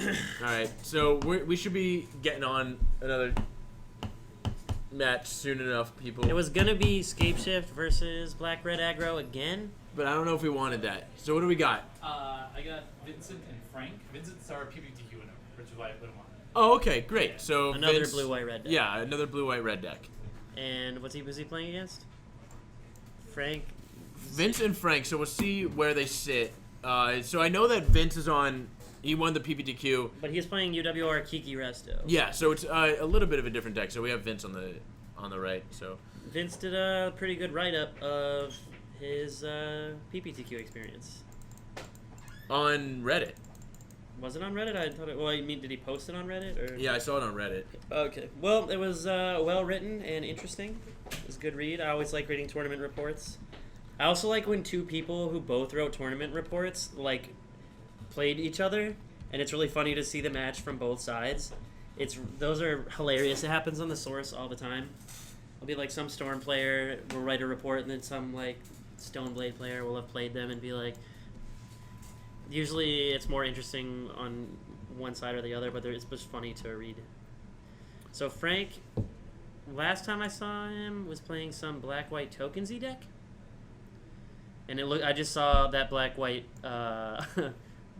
All right, so we should be getting on another match soon enough, people. It was gonna be Scapeshift versus Black Red Aggro again. But I don't know if we wanted that. So what do we got? I got Vincent and Frank. Vincent's our PPTQ winner, which is why I put him on. Oh, okay, great. So Another Vince, blue-white red deck. Yeah, another blue-white-red deck. And was he playing against? Frank. Vince and Frank. So we'll see where they sit. So I know that Vince is on. He won the PPTQ. But he's playing UWR Kiki Resto. Yeah, so it's a little bit of a different deck. So we have Vince on the right. So Vince did a pretty good write-up of his PPTQ experience. on Reddit. Was it on Reddit? I thought it. Well, you mean did he post it on Reddit? Or? Yeah, I saw it on Reddit. Okay. Well, it was well written and interesting. It was a good read. I always like reading tournament reports. I also like when two people who both wrote tournament reports played each other, and it's really funny to see the match from both sides. Those are hilarious. It happens on the source all the time. It'll be like some Storm player will write a report, and then some Stoneblade player will have played them and be like. Usually, it's more interesting on one side or the other, but it's just funny to read. So Frank, last time I saw him was playing some black-white tokensy deck, and I just saw that black-white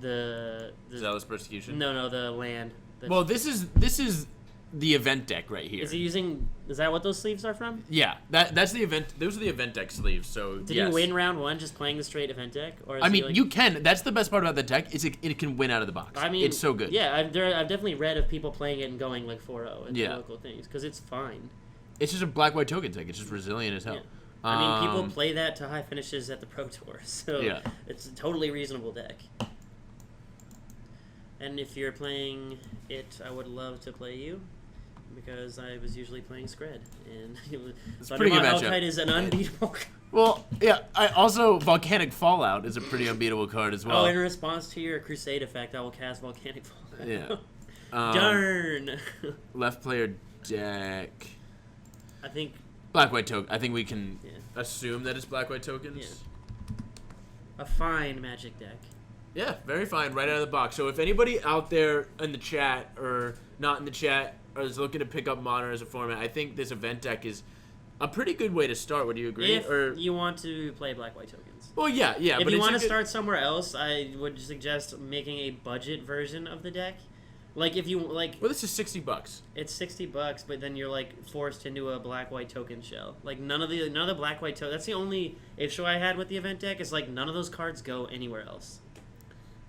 the Zealous Persecution. No, the land. Well, this is the event deck right here. Is he using? Is that what those sleeves are from? Yeah, that's the event. Those are the event deck sleeves. So Did yes. he win round one just playing the straight event deck? Or is I he mean, you can. That's the best part about the deck is it can win out of the box. I mean, it's so good. Yeah, I've definitely read of people playing it and going 4-0 at Yeah. local things because it's fine. It's just a black-white token deck. It's just resilient as hell. Yeah. I mean, people play that to high finishes at the Pro Tour, so Yeah. it's a totally reasonable deck. And if you're playing it, I would love to play you, because I was usually playing Scred, and It's a pretty good matchup. Hellkite is an unbeatable. Well, yeah. I also Volcanic Fallout is a pretty unbeatable card as well. Oh, in response to your Crusade effect, I will cast Volcanic Fallout. Yeah. Darn. Left player deck. I think. Black-white token. I think we can Yeah. assume that it's black-white tokens. Yeah. A fine Magic deck. Yeah, very fine, right out of the box. So if anybody out there in the chat or not in the chat is looking to pick up Modern as a format, I think this event deck is a pretty good way to start. Would you agree? If you want to play black-white tokens. Well, yeah. If But you it's want a to good- start somewhere else, I would suggest making a budget version of the deck. If you Well, this is $60. it's $60, but then you're forced into a black-white token shell. None of the black-white token. That's the only issue I had with the event deck. Is none of those cards go anywhere else.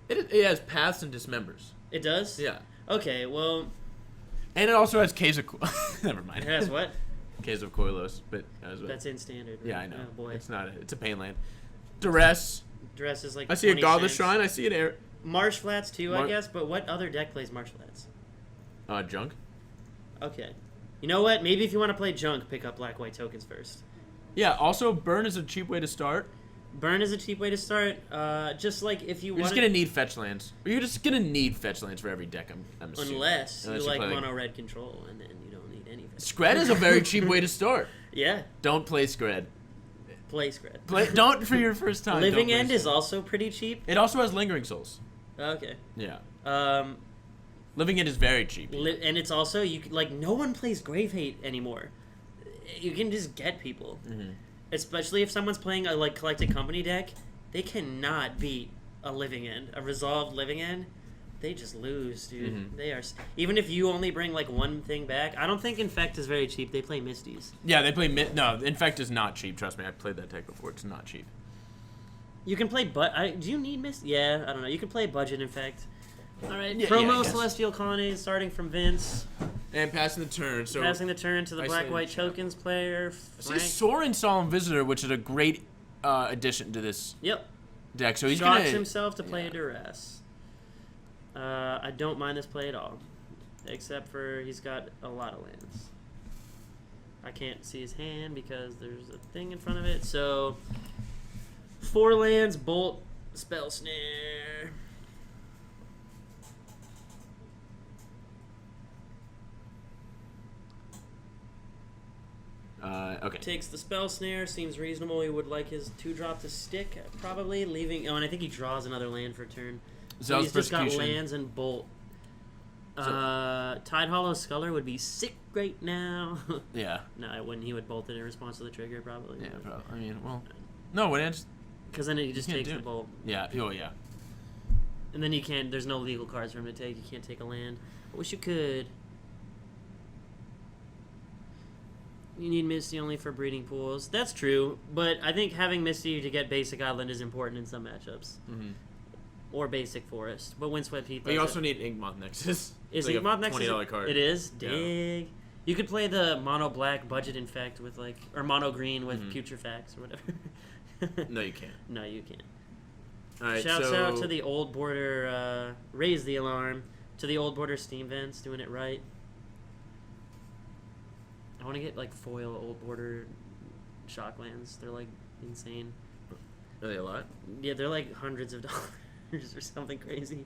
It has paths and dismembers. It does. Yeah. Okay. Well, And it also has Caves of... Never mind. it has what? Caves of Koilos, but as well. That's in standard. Right? Yeah, I know. Oh boy. It's not. It's a pain land. Duress. Dress is I see a 20 Godless cents. Shrine. I see an air. Marsh Flats too, I Mar- guess. But what other deck plays Marsh Flats? Junk. Okay. You know what? Maybe if you want to play Junk, pick up black-white tokens first. Yeah. Also, Burn is a cheap way to start. Burn is a cheap way to start. Just if you You're want. just gonna need fetch lands. Or you're just gonna need fetch lands for every deck. I'm assuming. Unless you like play, mono red control, and then you don't need anything. Scred is a very cheap way to start. Yeah, Don't play Scred. play Scred. Don't for your first time. Living don't play End is Scred. also pretty cheap. It also has Lingering Souls. Okay. Yeah. Um, Living End is very cheap. and it's also no one plays Grave Hate anymore. You can just get people, especially if someone's playing a Collected Company deck. They cannot beat a Living End, a resolved Living End. They just lose, dude. They are even if you only bring one thing back. I don't think Infect is very cheap. They play Misties. Yeah, they play no. Infect is not cheap. Trust me, I played that deck before. It's not cheap. You can play do you need Mist? Yeah, I don't know. You can play budget Infect. All right, Yeah, promo I guess. Celestial Colony starting from Vince. And passing the turn. So Passing the turn to the Isolated black-white Shadow. tokens player. I see Frank. Sorin Solemn Visitor, which is a great addition to this Yep. deck. So he's Shocks gonna himself to play a Duress. I don't mind this play at all, except for he's got a lot of lands. I can't see his hand because there's a thing in front of it. So 4 lands, Bolt, Spell Snare. Okay. Takes the Spell Snare, seems reasonable. He would like his 2-drop to stick, probably, leaving... Oh, and I think he draws another land for turn. So Zealous he's just got Persecution. lands and Bolt. Tide Hollow Sculler would be sick right now. Yeah. No, I wouldn't. He would bolt it in response to the trigger, probably. Yeah, probably. I mean, well, no, when it's Because then he just can't takes do the it. bolt. yeah, oh yeah. And then you can't, there's no legal cards for him to take. You can't take a land. I wish you could. You need Misty only for breeding pools. That's true, but I think having Misty to get basic Island is important in some matchups. Mm-hmm. Or basic Forest. But Windswept Heath But you does also it. need Inkmoth Nexus. Is It's like Inkmoth a Nexus? $20 card. It is? Yeah. Dig. You could play the mono black budget infect with like, or mono green with Mhm. Putrefax or whatever. No, you can't. No, you can't. All right, Shouts so out to the old border, raise the alarm, to the old border Steam Vents doing it right. I want to get like foil old border Shocklands. They're like insane. Are they a lot? Yeah, they're like hundreds of dollars or something crazy.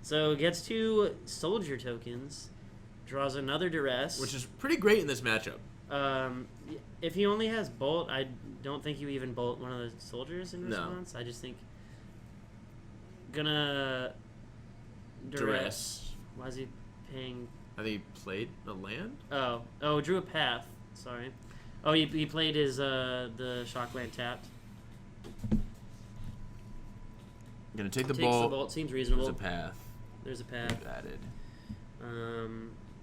So gets 2 soldier tokens, draws another duress. Which is pretty great in this matchup. If he only has bolt, I don't think you even bolt one of the soldiers in No. response. I just think gonna Duress. Why is he paying? I think he played a land. Oh, drew a path. Sorry. Oh, he played his the Shockland tapped. Gonna take the Takes bolt. the bolt. Seems There's reasonable. a path. There's a path. Added.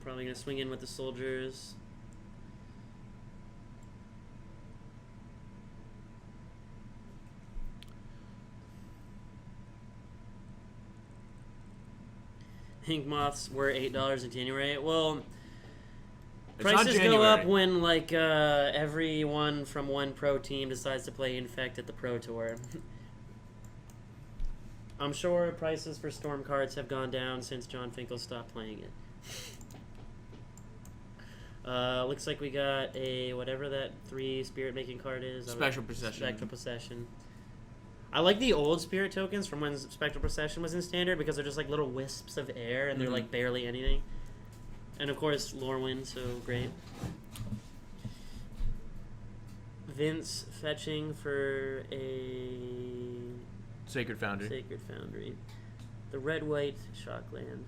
Probably gonna swing in with the soldiers. Ink moths were $8 in January. Well, It's not prices go January. up when like everyone from one pro team decides to play Infect at the Pro Tour. I'm sure prices for Storm cards have gone down since John Finkel stopped playing it. Looks like we got a whatever that 3 spirit making card is. Spectral Procession. Spectral Procession. I like the old spirit tokens from when Spectral Procession was in standard because they're just like little wisps of air and they're Mhm. like barely anything. And of course Lorwyn, so great. Vince fetching for a Sacred Foundry. Sacred Foundry. The red-white Shockland.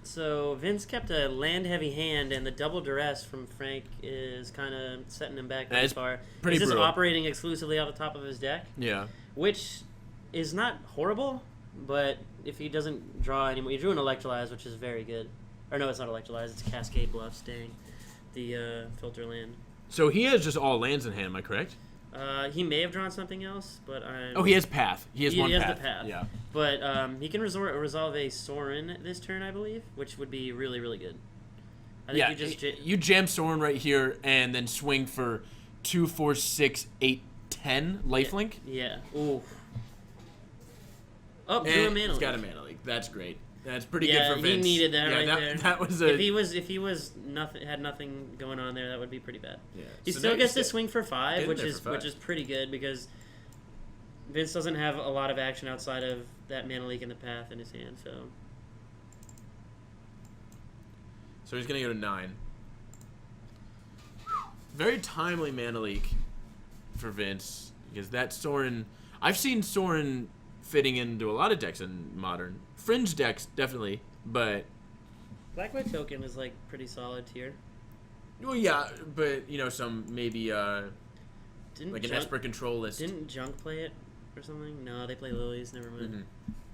So Vince kept a land-heavy hand, and the double duress from Frank is kind of setting him back That pretty is far. pretty He's just brutal. operating exclusively off the top of his deck, Yeah. which is not horrible, but if he doesn't draw anymore, he drew an Electrolyze, which is very good. Or no, it's not Electrolyze, it's Cascade Bluffs, dang. The filter land. So he has just all lands in hand. Am I correct? He may have drawn something else, but I. Oh, he has path. He has one has path. the path. Yeah. But he can resolve a Sorin this turn, I believe, which would be really, really good. I think Yeah. you just You jam Sorin right here and then swing for 2, 4, 6, 8, 10 lifelink. Yeah. Ooh. Oh, drew a And mana. he's got a leak. mana leak. That's great. That's pretty Yeah, good for Vince. he needed that yeah, right that, there. That was a. If he was nothing, had nothing going on there, that would be pretty bad. yeah. He So still now gets to he's swing for 5, Getting which there is for 5. which is pretty good because Vince doesn't have a lot of action outside of that mana leak in the path in his hand. So he's gonna go to 9. Very timely mana leak for Vince because that Sorin. I've seen Sorin fitting into a lot of decks in Modern. Fringe decks definitely, but Black White Token is like pretty solid tier. well, yeah, but some maybe Didn't like an Junk, Esper control list. Didn't Junk play it or something? No, they play Lilies. Never mind.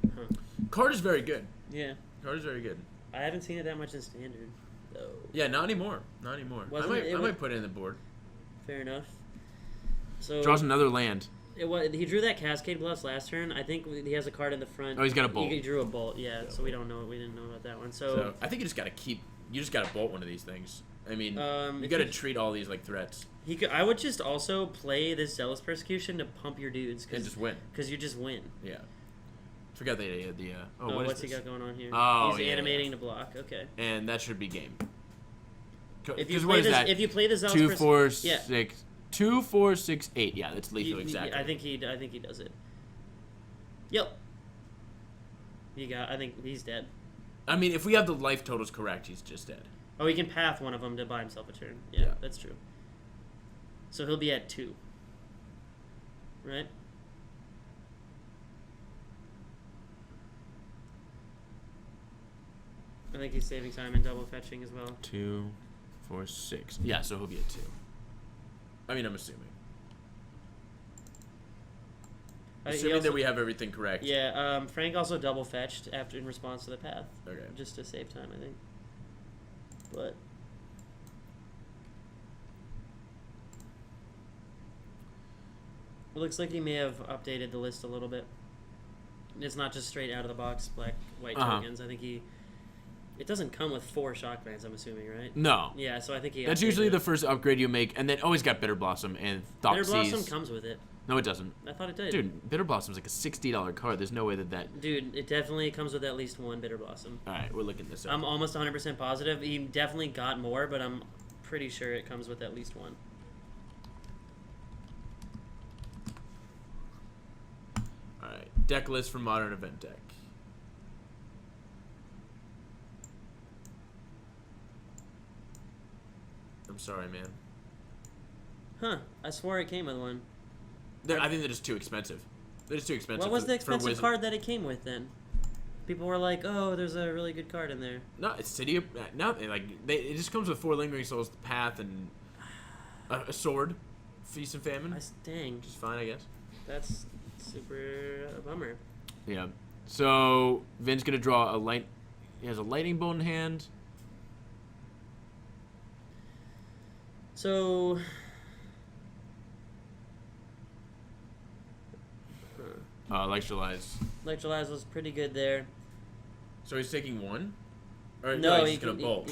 Mhm. Huh. Card is very good. Yeah, Card is very good. I haven't seen it that much in Standard, though. Yeah, not anymore. Not anymore. Wasn't I it- it might was- put it in the board. Fair enough. So Draws another land. he drew that Cascade Bluffs last turn. I think he has a card in the front. Oh, he's got a bolt. He drew a bolt. Yeah, so we didn't know about that one. So I think you just gotta bolt one of these things. I mean, you if gotta you- treat all these like threats he could. I would just also play this Zealous Persecution to pump your dudes and just win. because you just win. Yeah. Forgot they had the. Oh, what is what's he this? got going on here? Oh, He's yeah, animating to block. Okay. And that should be game. If you 'Cause play what is this, that? if you play the Zealous 2, Persecution, 4, yeah. 6, 2, 4, 6, 8. Yeah, that's lethal exactly. I think he does it. Yep. I think he's dead. I mean, if we have the life totals correct, he's just dead. Oh, he can path one of them to buy himself a turn. Yeah, Yeah. that's true. So he'll be at 2. Right? I think he's saving time and double fetching as well. 2, 4, 6. Yeah, so he'll be at 2. I mean, I'm assuming. He Assuming also- that we have everything correct. Yeah, Frank also double fetched after in response to the path, Okay. just to save time, I think. But it looks like he may have updated the list a little bit. It's not just straight out of the box black white tokens. I think he. It doesn't come with 4 shock bands, I'm assuming, right? No. Yeah, so I think he. That's updated usually it. the first upgrade you make, and then always got Bitter Blossom and Bitter Thoughtseize. Blossom comes with it. No, it doesn't. I thought it did. Dude, Bitter Blossom's like a $60 card. There's no way that. Dude, it definitely comes with at least 1 Bitter Blossom. All right, we're looking this up. I'm almost 100% positive. He definitely got more, but I'm pretty sure it comes with at least 1. All right, deck list for Modern Event deck. I'm sorry, man. Huh. I swore it came with 1. I think they're just too expensive. They're just too expensive. What was for- the for expensive Wizard. card that it came with then? People were like, "Oh, there's a really good card in there." No, it's City of nothing. Like it just comes with 4 Lingering Souls, Path, and a sword, Feast and Famine. Dang, Which is fine, I guess. that's super bummer. Yeah. So Vin's gonna draw a light. He has a lightning bolt in hand. So, Electrolyze. Electrolyze was pretty good there. So he's taking 1. Or No, he's he just gonna can, bolt.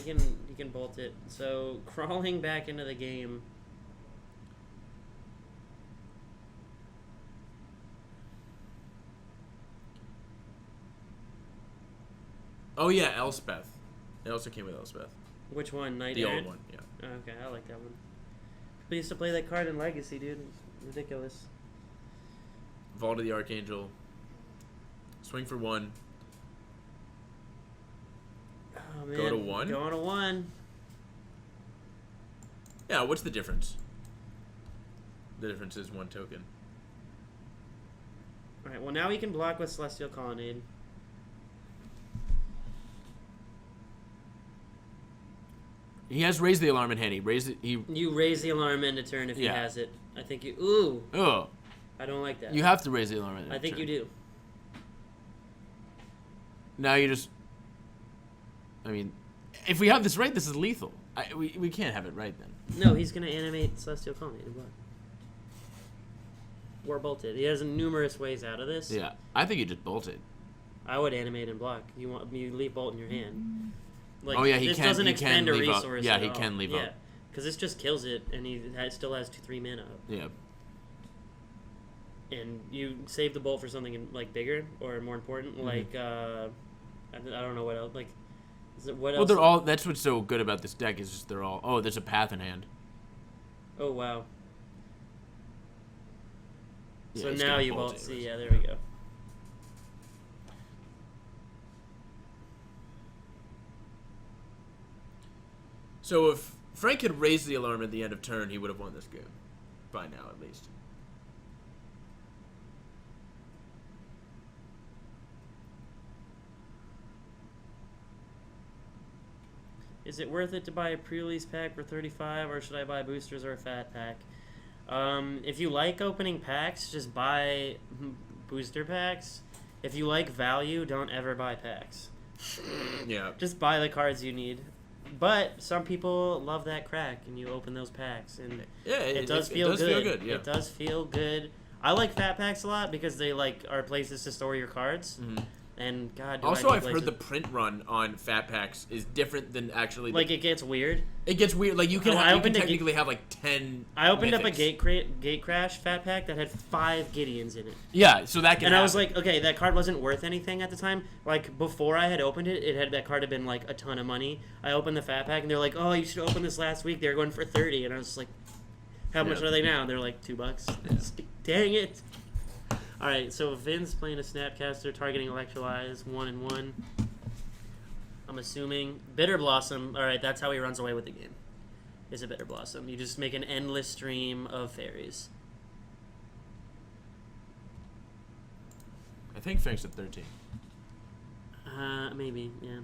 he can bolt it. So crawling back into the game. Oh yeah, Elspeth. It also came with Elspeth. Which one? Knight The Errant? old one, yeah. Oh, okay, I like that one. We used to play that card in Legacy, dude. Ridiculous. Vault of the Archangel. Swing for 1. Oh man. Go to 1? Going to 1. Yeah, what's the difference? The difference is 1 token. Alright, well now he can block with Celestial Colonnade. He has raised the alarm in hand. You raise the alarm end of turn if he Yeah. has it. I think you. Ooh, Oh, I don't like that. you have to raise the alarm. I think you do. Now you just. I mean, if we have this right, this is lethal. We can't have it right then. No, he's gonna animate Celestial Colonnade and block. Or bolt it. He has numerous ways out of this. Yeah, I think you just bolt it. I would animate and block. You leave bolt in your hand. Like, Oh, yeah, he this can- doesn't he can expend a leave up. resource. Yeah, at he all. can leave yeah. up. Because this just kills it, and still has 3 mana up. Yeah. And you save the bolt for something like bigger or more important, like I don't know what else. Like, what else? Well, they're all. That's what's so good about this deck is just they're all. Oh, there's a path in hand. Oh wow. Yeah, So it's now gonna you bolt bolt. See, anyways. yeah, there we go. So if Frank had raised the alarm at the end of turn, he would have won this game. By now, at least. Is it worth it to buy a pre-release pack for $35, or should I buy boosters or a fat pack? If you like opening packs, just buy booster packs. If you like value, don't ever buy packs. Yeah. Just buy the cards you need. But some people love that crack, and you open those packs, and Yeah, it does feel good. feel good. Yeah. It does feel good. I like fat packs a lot because they are places to store your cards. Mhm. And God, do Also, I need I've heard places. the print run on fat packs is different than actually. Like it gets weird. It gets weird. Like you can, Oh, I you can opened a technically have like 10. I opened up a mythics. gate crash fat pack that had 5 Gideons in it, Yeah, so that can. and I was happen. like, okay, that card wasn't worth anything at the time. Like before I had opened it, that card had been like a ton of money. I opened the fat pack, and they're like, oh, you should open this last week. They were going for 30, and I was just like, how much Yeah. are they now? And they're like $2. Dang it! All right, so Vin's playing a Snapcaster, targeting Electrolyze 1 and 1. I'm assuming Bitter Blossom. All right, that's how he runs away with the game. Is a Bitter Blossom. You just make an endless stream of fairies. I think Frank's at 13. Maybe, yeah.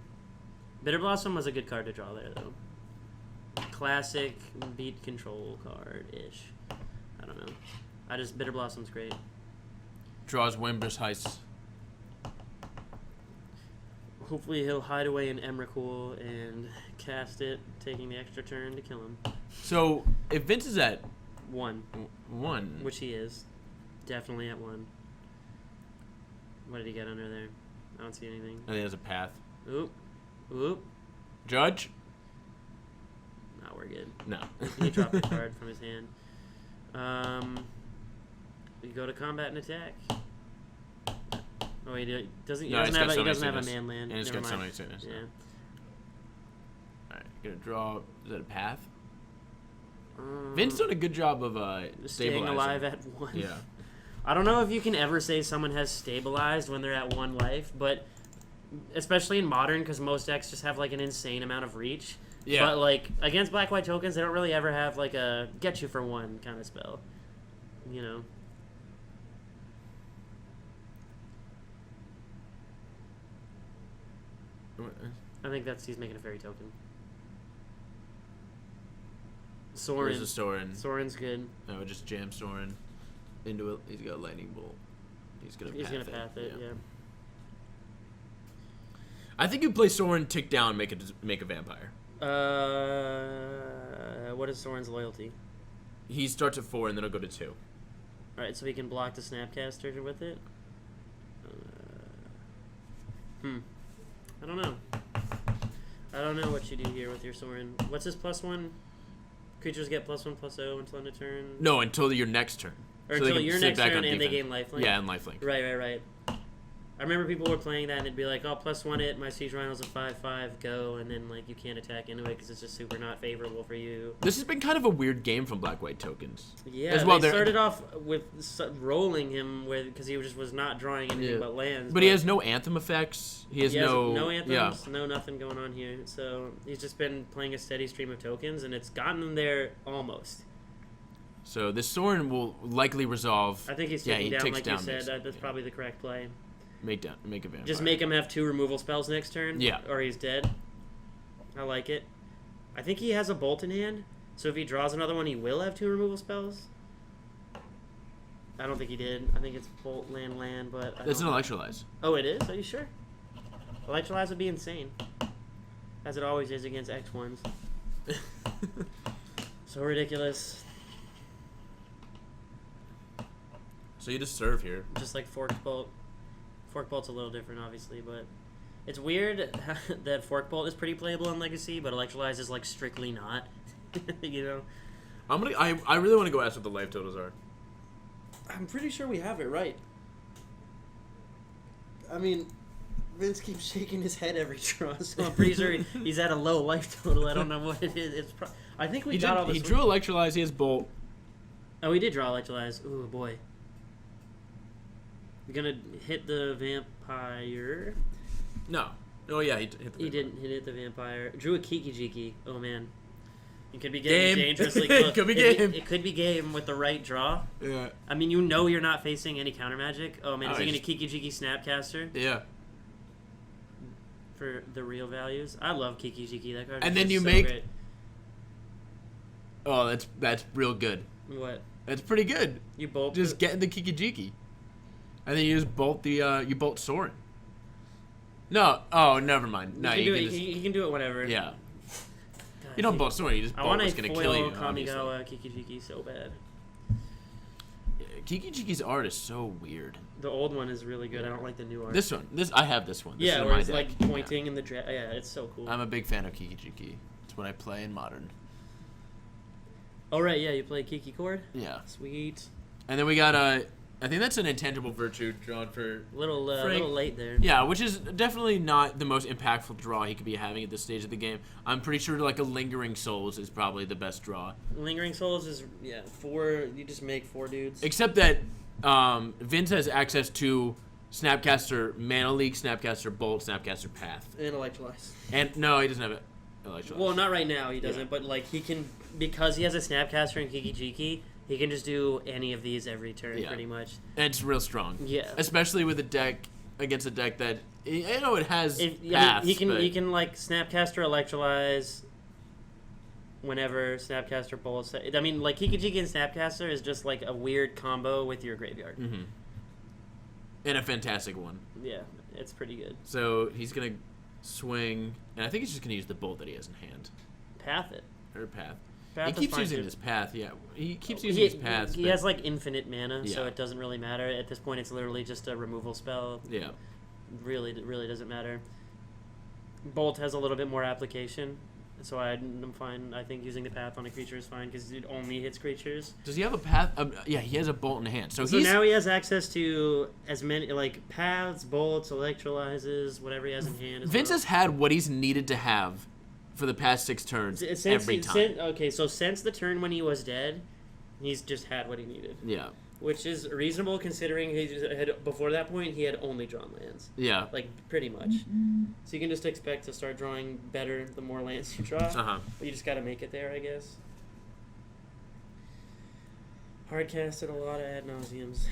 Bitter Blossom was a good card to draw there, though. Classic beat control card-ish. I don't know. Bitter Blossom's great. Draws Wimber's Heist. Hopefully he'll hide away in Emrakul and cast it, taking the extra turn to kill him. So, if Vince is at 1. 1... Which he is. Definitely at 1. What did he get under there? I don't see anything. I think there's a path. Oop. Oop. Judge? No, we're good. No. He dropped a card from his hand. We go to combat and attack. Oh, he doesn't. He No, doesn't he's have. got He doesn't Summoning have a Sickness. man land. And he's Never got mind. Summoning Sickness. Yeah. Alright, gonna draw... Is that a path? Vince done a good job of Staying stabilizing. alive at 1. Yeah. I don't know if you can ever say someone has stabilized when they're at 1 life, but especially in Modern, because most decks just have like an insane amount of reach. Yeah. But like against black-white tokens, they don't really ever have like a get you for 1 kind of spell. You know. I think he's making a fairy token. Sorin. Where's the Sorin? Sorin's good. I would just jam Sorin into it. He's got a lightning bolt. He's gonna path it. Yeah. I think you play Sorin, tick down, make a vampire. What is Sorin's loyalty? He starts at 4 and then he'll go to 2. All right, so he can block the Snapcaster with it. I don't know. I don't know what you do here with your Sorin. What's his +1? Creatures get +1/+0 until end of turn. No, until your next turn. Or So they until can your sit next back turn on and they defense. gain lifelink. Yeah, and lifelink. Right. I remember people were playing that and it'd be like, oh, +1 it, my Siege Rhino's a 5/5, go, and then like you can't attack into it because it's just super not favorable for you. This has been kind of a weird game from black-white tokens. Yeah, as well, they they're- started off with rolling him because he just was not drawing anything but lands. But he has no anthem effects. He has no anthems, Yeah. no nothing going on here. So he's just been playing a steady stream of tokens, and it's gotten him there almost. So this Sorin will likely resolve. I think he's Yeah, taking he down, takes like down you said. basically, That's yeah. probably the correct play. Make a vampire. Just make him have 2 removal spells next turn. Yeah. Or he's dead. I like it. I think he has a bolt in hand, so if he draws another one, he will have 2 removal spells. I don't think he did. I think it's bolt, land, but... That's an electrolyze. Oh, it is? Are you sure? Electrolyze would be insane. As it always is against X1s. So ridiculous. So you just serve here. Just like Forked Bolt. Forked Bolt's a little different, obviously, but... It's weird that Forked Bolt is pretty playable in Legacy, but Electrolyze is, like, strictly not. You know? I really want to go ask what the life totals are. I'm pretty sure we have it right. I mean, Vince keeps shaking his head every draw, so I'm pretty sure he's at a low life total. I don't know what it is. It's I think we got all this. He drew electrolyze. He has bolt. Oh, he did draw Electrolyze. Ooh, boy. We're gonna hit the vampire. No. Oh yeah, he hit the He vampire. didn't hit the vampire. Drew a Kiki Jiki. Oh man. It could be getting Game. dangerously close. Could be game. It could be game with the right draw. Yeah. I mean, you know you're not facing any counter magic. Oh man, is he I gonna just- Kiki Jiki Snapcaster Yeah. for the real values? I love Kiki Jiki. That card. And is then just you so make- great. Oh, that's real good. What? That's pretty good. You bolt. Just getting the Kikijiki. And then you just bolt you bolt Sorin. No. Oh, never mind. No, you can do it. just, You can do it whenever. yeah. God, You don't bolt Sorin. You just I bolt want what's to gonna foil kill you. obviously. Kamigawa Kiki Jiki so bad. Kikijiki's art is so weird. The old one is really good. I don't like the new art. This one. I have this one. This yeah, is where my it's deck. like pointing in the yeah, it's so cool. I'm a big fan of Kikijiki. It's what I play in Modern. Oh right, yeah, you play Kiki Chord. Yeah. Sweet. And then we got I think that's an intangible virtue drawn for Little Frank- late there. yeah, which is definitely not the most impactful draw he could be having at this stage of the game. I'm pretty sure like a Lingering Souls is probably the best draw. Lingering Souls is 4. You just make 4 dudes. Except that Vince has access to Snapcaster Mana Leak, Snapcaster Bolt, Snapcaster Path. And Electrolyze. And no, he doesn't have it. Electrolyze. Well, not right now. He doesn't. Yeah. But like he can, because he has a Snapcaster and Kiki Jiki. He can just do any of these every turn, Yeah. pretty much. And it's real strong. Yeah. Especially with a deck against a deck that I know it has If, paths, he can but he can like Snapcaster Electrolyze whenever Snapcaster bolts. I mean, like Kikijiki and Snapcaster is just like a weird combo with your graveyard. Mhm. And a fantastic one. Yeah, it's pretty good. So he's gonna swing, and I think he's just gonna use the bolt that he has in hand Path it. or path. Path He is keeps fine, using too. his path. Yeah, he keeps using his paths. He but- has like infinite mana, so Yeah. it doesn't really matter. At this point, it's literally just a removal spell. yeah. Really doesn't matter. Bolt has a little bit more application, so I'm fine. I think using the path on a creature is fine because it only hits creatures. Does he have a path? Yeah, he has a bolt in hand. So, So he's now he has access to as many like paths, bolts, electrolyzes, whatever he has in hand. as Vince well. has had what he's needed to have for the past 6 turns every time. Okay, so since the turn when he was dead, he's just had what he needed, Yeah, which is reasonable considering he just had before that point he had only drawn lands, yeah. like pretty much. So you can just expect to start drawing better the more lands you draw. Uh-huh. But you just got to make it there, I guess. Hard casted a lot of ad nauseums.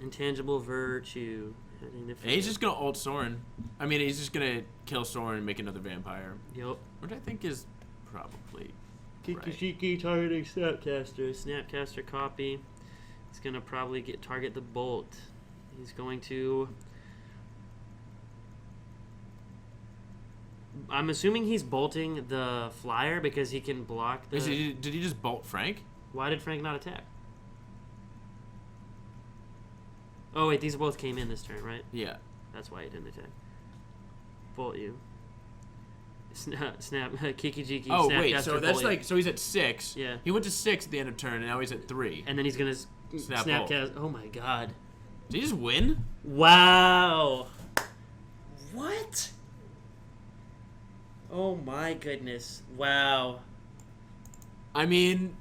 Intangible virtue. And he's just gonna ult Sorin. I mean, he's just gonna kill Sorin and make another vampire, Yep. which I think is probably right. Kikishiki targeting Snapcaster. Snapcaster copy. He's gonna probably target the bolt. He's going to. I'm assuming he's bolting the flyer because he can block the. Did he just bolt Frank? Why did Frank not attack? Oh wait, these both came in this turn, right? Yeah. That's why he didn't attack. Bolt you. Snap, Kikijiki. Oh wait, Snapcaster, so that's bolt you. like he's at 6. Yeah. He went to 6 at the end of turn, and now he's at 3. And then he's gonna Snap Snapcast. Oh my god. Did he just win? Wow. What? Oh my goodness. Wow. I mean,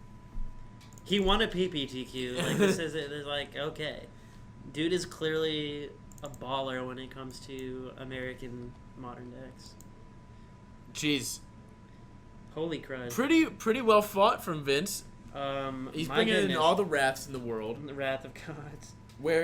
He won a PPTQ. Like this is like okay. Dude is clearly a baller when it comes to American modern decks. jeez, Holy crud. pretty well fought from Vince. He's My bringing in goodness. all the wraths in the world. The Wrath of Gods. Where